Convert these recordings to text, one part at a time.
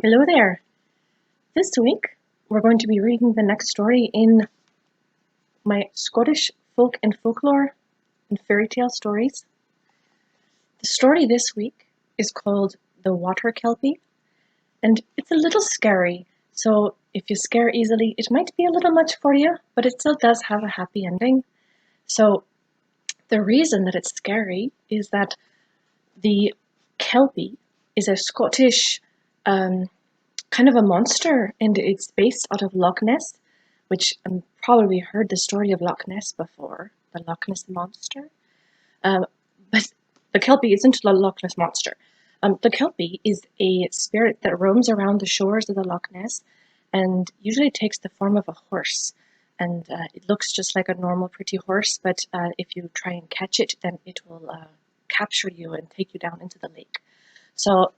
Hello there. This week we're going to be reading the next story in my Scottish folk and folklore and fairy tale stories. The story this week is called The Water Kelpie, and it's a little scary, so if you scare easily, it might be a little much for you, but it still does have a happy ending. So the reason that it's scary is that the Kelpie is a Scottish kind of a monster, and it's based out of Loch Ness, which probably heard the story of Loch Ness before, the Loch Ness monster. But the Kelpie isn't the Loch Ness monster. The Kelpie is a spirit that roams around the shores of the Loch Ness and usually takes the form of a horse. And it looks just like a normal pretty horse, but if you try and catch it, then it will capture you and take you down into the lake. So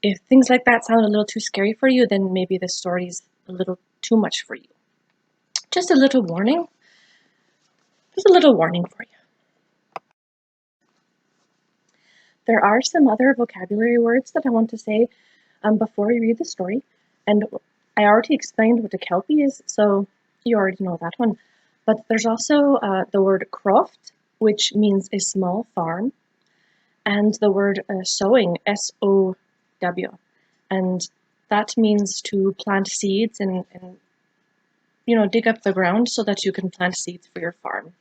if things like that sound a little too scary for you, then maybe this story is a little too much for you. Just a little warning. Just a little warning for you. There are some other vocabulary words that I want to say before we read the story. And I already explained what a Kelpie is, so you already know that one. But there's also the word Croft, which means a small farm, and the word sowing, S-O-W. And that means to plant seeds and dig up the ground so that you can plant seeds for your farm.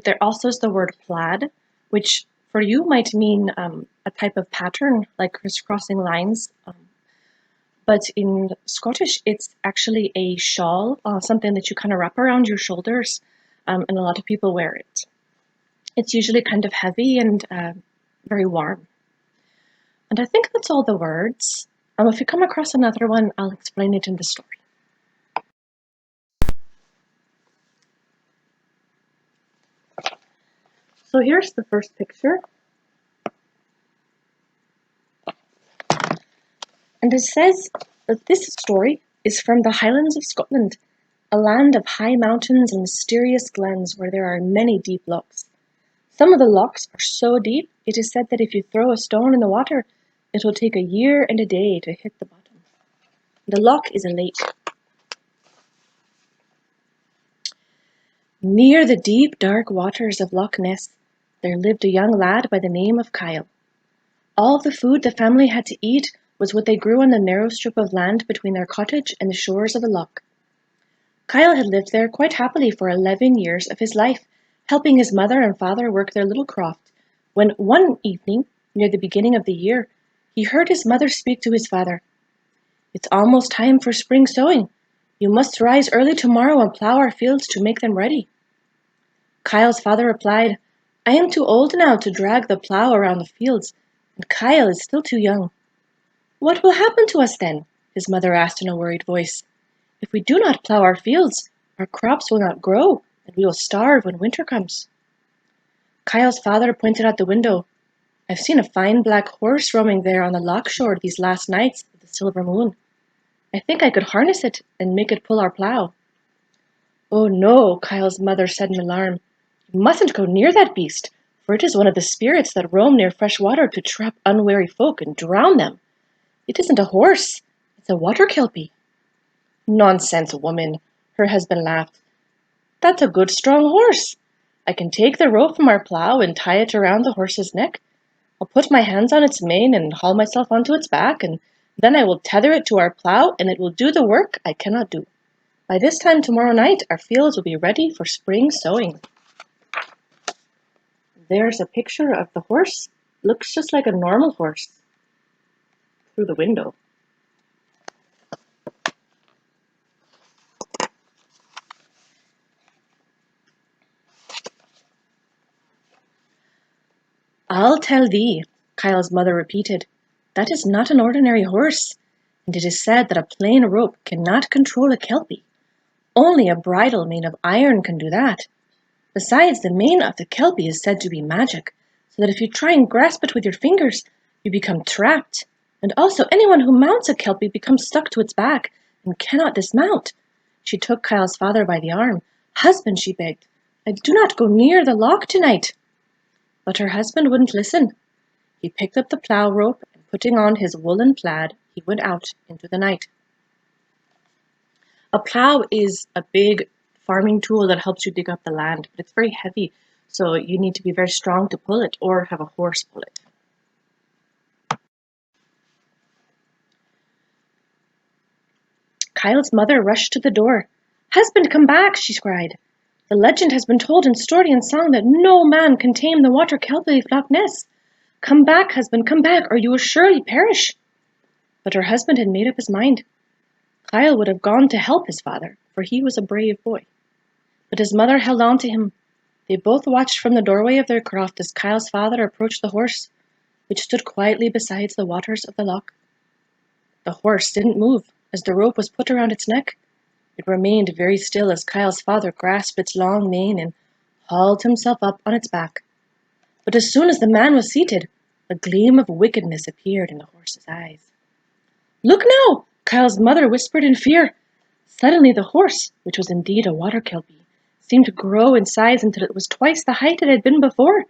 There also is the word plaid, which for you might mean a type of pattern, like crisscrossing lines. But in Scottish, it's actually a shawl, something that you kind of wrap around your shoulders, and a lot of people wear it. It's usually kind of heavy and very warm. And I think that's all the words. If you come across another one, I'll explain it in the story. So here's the first picture. And it says that this story is from the Highlands of Scotland, a land of high mountains and mysterious glens where there are many deep lochs. Some of the lochs are so deep, it is said that if you throw a stone in the water, it will take a year and a day to hit the bottom. The loch is a lake. Near the deep, dark waters of Loch Ness, there lived a young lad by the name of Kyle. All the food the family had to eat was what they grew on the narrow strip of land between their cottage and the shores of the loch. Kyle had lived there quite happily for 11 years of his life, helping his mother and father work their little croft, when one evening, near the beginning of the year, he heard his mother speak to his father. "It's almost time for spring sowing. You must rise early tomorrow and plow our fields to make them ready." Kyle's father replied, "I am too old now to drag the plow around the fields, and Kyle is still too young." "What will happen to us then?" his mother asked in a worried voice. "If we do not plow our fields, our crops will not grow, and we will starve when winter comes." Kyle's father pointed out the window. "I've seen a fine black horse roaming there on the loch shore these last nights of the silver moon. I think I could harness it and make it pull our plow." "Oh no," Kyle's mother said in alarm. "You mustn't go near that beast, for it is one of the spirits that roam near fresh water to trap unwary folk and drown them. It isn't a horse, it's a water kelpie." "Nonsense, woman," her husband laughed. "That's a good strong horse. I can take the rope from our plow and tie it around the horse's neck. I'll put my hands on its mane and haul myself onto its back, and then I will tether it to our plow, and it will do the work I cannot do. By this time tomorrow night, our fields will be ready for spring sowing." There's a picture of the horse. Looks just like a normal horse through the window. "I'll tell thee," Kyle's mother repeated. "That is not an ordinary horse, and it is said that a plain rope cannot control a kelpie. Only a bridle made of iron can do that. Besides, the mane of the kelpie is said to be magic, so that if you try and grasp it with your fingers, you become trapped. And also anyone who mounts a kelpie becomes stuck to its back and cannot dismount." She took Kyle's father by the arm. "Husband," she begged, "I do not go near the loch tonight." But her husband wouldn't listen. He picked up the plow rope and putting on his woolen plaid, he went out into the night. A plow is a big farming tool that helps you dig up the land, but it's very heavy, so you need to be very strong to pull it or have a horse pull it. Kyle's mother rushed to the door. "Husband, come back," she cried. "The legend has been told in story and song that no man can tame the water Kelpie of Loch Ness. Come back, husband, come back, or you will surely perish." But her husband had made up his mind. Kyle would have gone to help his father, for he was a brave boy. But his mother held on to him. They both watched from the doorway of their croft as Kyle's father approached the horse, which stood quietly beside the waters of the loch. The horse didn't move as the rope was put around its neck. It remained very still as Kyle's father grasped its long mane and hauled himself up on its back. But as soon as the man was seated, a gleam of wickedness appeared in the horse's eyes. "Look now!" Kyle's mother whispered in fear. Suddenly the horse, which was indeed a water kelpie, seemed to grow in size until it was twice the height it had been before.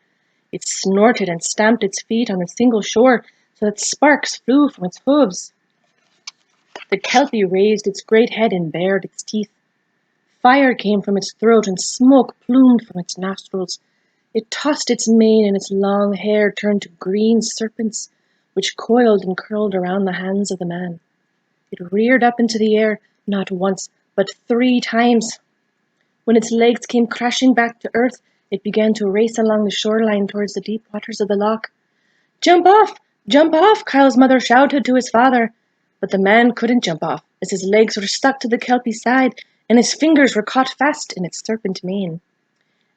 It snorted and stamped its feet on the single shore so that sparks flew from its hooves. The kelpie raised its great head and bared its teeth. Fire came from its throat and smoke plumed from its nostrils. It tossed its mane and its long hair turned to green serpents, which coiled and curled around the hands of the man. It reared up into the air, not once, but 3 times. When its legs came crashing back to earth, it began to race along the shoreline towards the deep waters of the loch. "Jump off! Jump off!" Kyle's mother shouted to his father. But the man couldn't jump off, as his legs were stuck to the kelpie's side, and his fingers were caught fast in its serpent mane.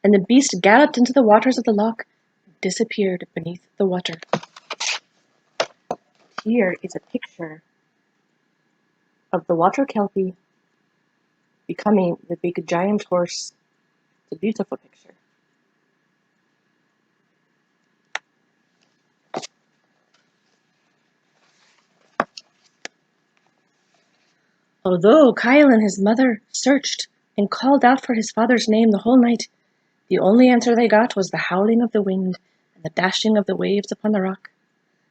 And the beast galloped into the waters of the loch and disappeared beneath the water. Here is a picture of the water kelpie becoming the big giant horse. It's a beautiful picture. Although Kyle and his mother searched and called out for his father's name the whole night, the only answer they got was the howling of the wind and the dashing of the waves upon the rock.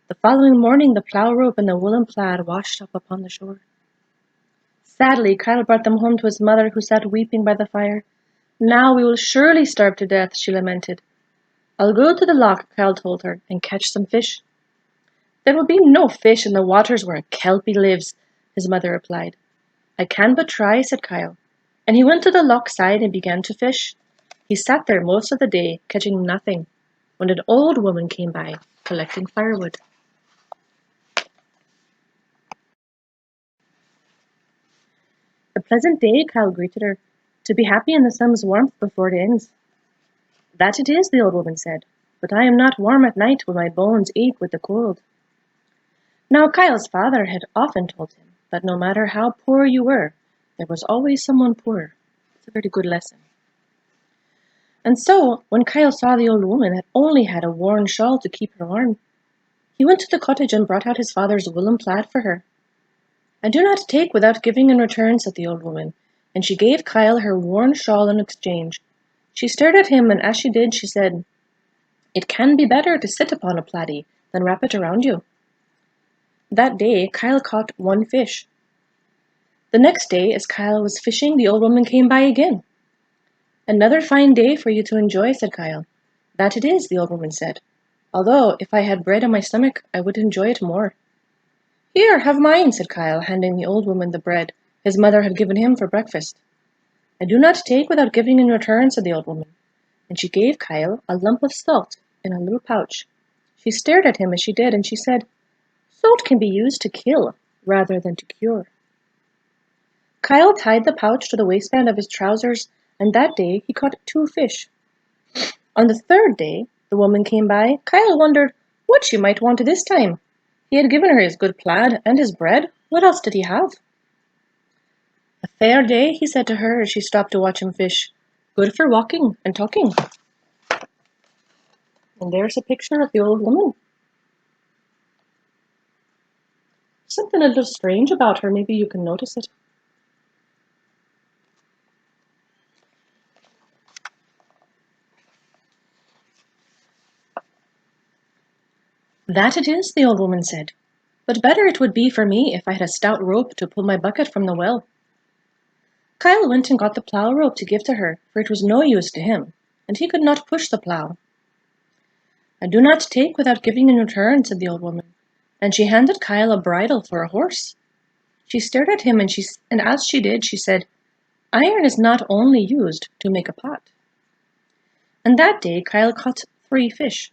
The following morning the plow rope and the woolen plaid washed up upon the shore. Sadly, Kyle brought them home to his mother, who sat weeping by the fire. "Now we will surely starve to death," she lamented. "I'll go to the loch," Kyle told her, "and catch some fish." "There will be no fish in the waters where a kelpie lives," his mother replied. "I can but try," said Kyle, and he went to the loch side and began to fish. He sat there most of the day, catching nothing, when an old woman came by, collecting firewood. "A pleasant day," Kyle greeted her, "to be happy in the sun's warmth before it ends." "That it is," the old woman said, "but I am not warm at night when my bones ache with the cold." Now Kyle's father had often told him that no matter how poor you were, there was always someone poorer. It's a very good lesson. And so, when Kyle saw the old woman had only had a worn shawl to keep her warm, he went to the cottage and brought out his father's woolen plaid for her. "I do not take without giving in return," said the old woman, and she gave Kyle her worn shawl in exchange. She stared at him, and as she did, she said, "It can be better to sit upon a plaidie than wrap it around you." That day, Kyle caught 1 fish. The next day, as Kyle was fishing, the old woman came by again. "Another fine day for you to enjoy," said Kyle. "That it is," the old woman said, "although if I had bread in my stomach, I would enjoy it more." "Here, have mine," said Kyle, handing the old woman the bread his mother had given him for breakfast. "I do not take without giving in return," said the old woman, and she gave Kyle a lump of salt in a little pouch. She stared at him as she did, and she said, "Salt can be used to kill rather than to cure." Kyle tied the pouch to the waistband of his trousers, and that day he caught 2 fish. On the 3rd day, the woman came by. Kyle wondered what she might want this time. He had given her his good plaid and his bread. What else did he have? "A fair day," he said to her as she stopped to watch him fish. "Good for walking and talking." And there's a picture of the old woman. Something a little strange about her. Maybe you can notice it. "That it is," the old woman said, but better it would be for me if I had a stout rope to pull my bucket from the well." Kyle went and got the plough rope to give to her, for it was no use to him, and he could not push the plough. "I do not take without giving in return," said the old woman, and she handed Kyle a bridle for a horse. She stared at him, and as she did, she said, "Iron is not only used to make a pot." And that day Kyle caught 3 fish.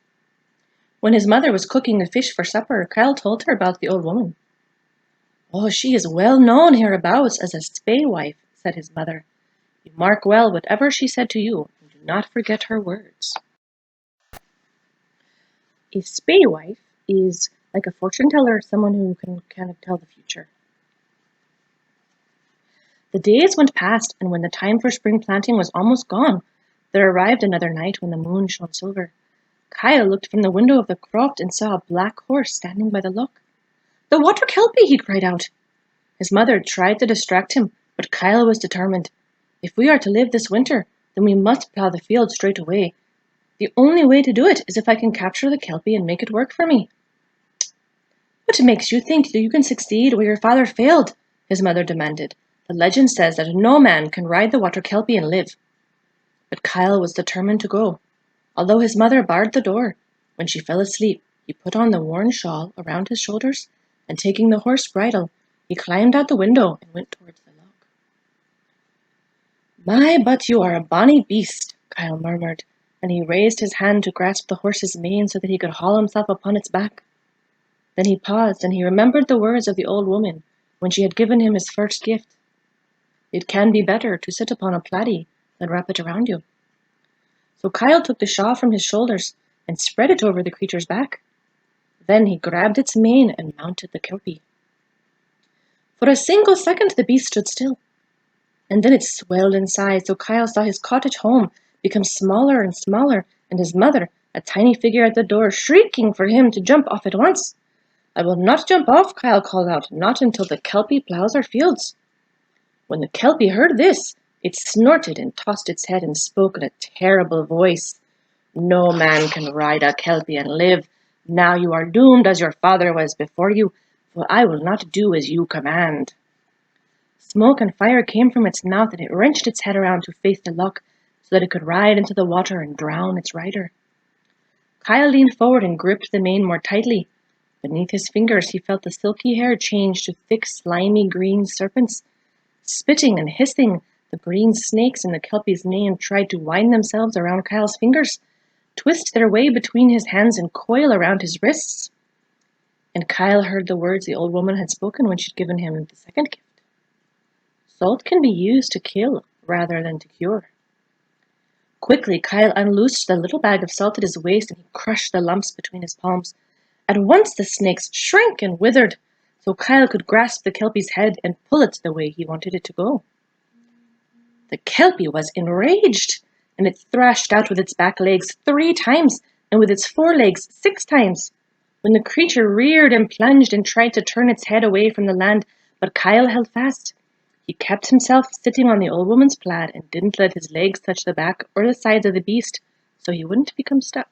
When his mother was cooking the fish for supper, Kyle told her about the old woman. "Oh, she is well known hereabouts as a Spae-wife," said his mother. "You mark well whatever she said to you, and do not forget her words." A Spae-wife is like a fortune teller, someone who can kind of tell the future. The days went past, and when the time for spring planting was almost gone, there arrived another night when the moon shone silver. Kyle looked from the window of the croft and saw a black horse standing by the loch. "The water Kelpie!" he cried out. His mother tried to distract him, but Kyle was determined. "If we are to live this winter, then we must plough the field straight away. The only way to do it is if I can capture the Kelpie and make it work for me." "What makes you think that you can succeed where your father failed?" his mother demanded. "The legend says that no man can ride the water Kelpie and live." But Kyle was determined to go. Although his mother barred the door, when she fell asleep, he put on the worn shawl around his shoulders, and taking the horse bridle, he climbed out the window and went towards the loch. "My, but you are a bonny beast," Kyle murmured, and he raised his hand to grasp the horse's mane so that he could haul himself upon its back. Then he paused, and he remembered the words of the old woman when she had given him his first gift. "It can be better to sit upon a plaidie than wrap it around you." So Kyle took the shawl from his shoulders and spread it over the creature's back. Then he grabbed its mane and mounted the Kelpie. For a single second the beast stood still, and then it swelled in size, so Kyle saw his cottage home become smaller and smaller, and his mother, a tiny figure at the door, shrieking for him to jump off at once. "I will not jump off," Kyle called out, "not until the Kelpie ploughs our fields." When the Kelpie heard this, it snorted and tossed its head and spoke in a terrible voice. "No man can ride a Kelpie and live. Now you are doomed as your father was before you, for I will not do as you command." Smoke and fire came from its mouth, and it wrenched its head around to face the loch so that it could ride into the water and drown its rider. Kyle leaned forward and gripped the mane more tightly. Beneath his fingers he felt the silky hair change to thick, slimy green serpents. Spitting and hissing, the green snakes in the Kelpie's mane tried to wind themselves around Kyle's fingers, twist their way between his hands, and coil around his wrists. And Kyle heard the words the old woman had spoken when she'd given him the second gift. Salt can be used to kill rather than to cure. Quickly, Kyle unloosed the little bag of salt at his waist, and he crushed the lumps between his palms. At once the snakes shrank and withered, so Kyle could grasp the Kelpie's head and pull it the way he wanted it to go. The Kelpie was enraged, and it thrashed out with its back legs 3 times, and with its forelegs 6 times. When the creature reared and plunged and tried to turn its head away from the land, but Kyle held fast. He kept himself sitting on the old woman's plaid and didn't let his legs touch the back or the sides of the beast, so he wouldn't become stuck.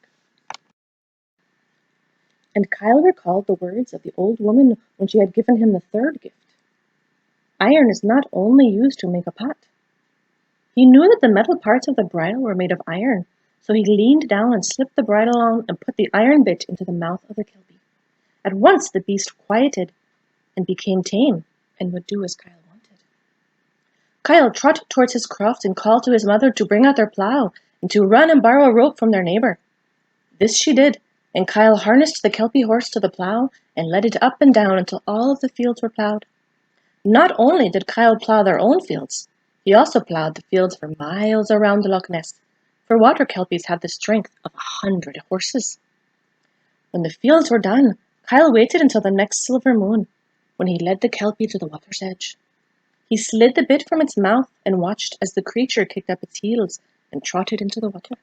And Kyle recalled the words of the old woman when she had given him the third gift. Iron is not only used to make a pot. He knew that the metal parts of the bridle were made of iron, so he leaned down and slipped the bridle on and put the iron bit into the mouth of the Kelpie. At once the beast quieted and became tame and would do as Kyle wanted. Kyle trotted towards his croft and called to his mother to bring out their plough and to run and borrow a rope from their neighbor. This she did, and Kyle harnessed the Kelpie horse to the plough and led it up and down until all of the fields were ploughed. Not only did Kyle plough their own fields, he also ploughed the fields for miles around the Loch Ness, for water Kelpies have the strength of 100 horses. When the fields were done, Kyle waited until the next silver moon, when he led the Kelpie to the water's edge. He slid the bit from its mouth and watched as the creature kicked up its heels and trotted into the water.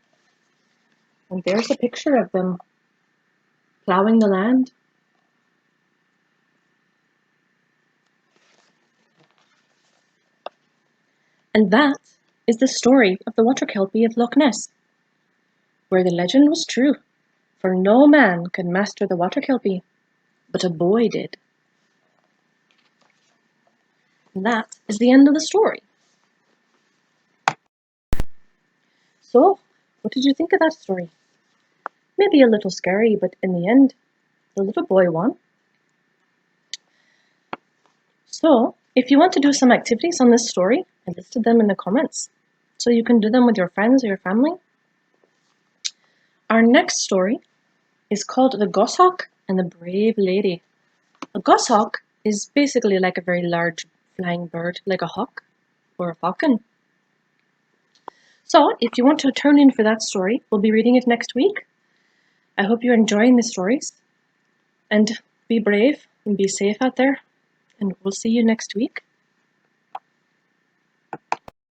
And there's a picture of them ploughing the land. And that is the story of the water Kelpie of Loch Ness, where the legend was true, for no man could master the water Kelpie, but a boy did. And that is the end of the story. So, what did you think of that story? Maybe a little scary, but in the end, the little boy won. So, if you want to do some activities on this story, I listed them in the comments, so you can do them with your friends or your family. Our next story is called The Goshawk and the Brave Lady. A goshawk is basically like a very large flying bird, like a hawk or a falcon. So, if you want to turn in for that story, we'll be reading it next week. I hope you're enjoying the stories, and be brave and be safe out there, and we'll see you next week.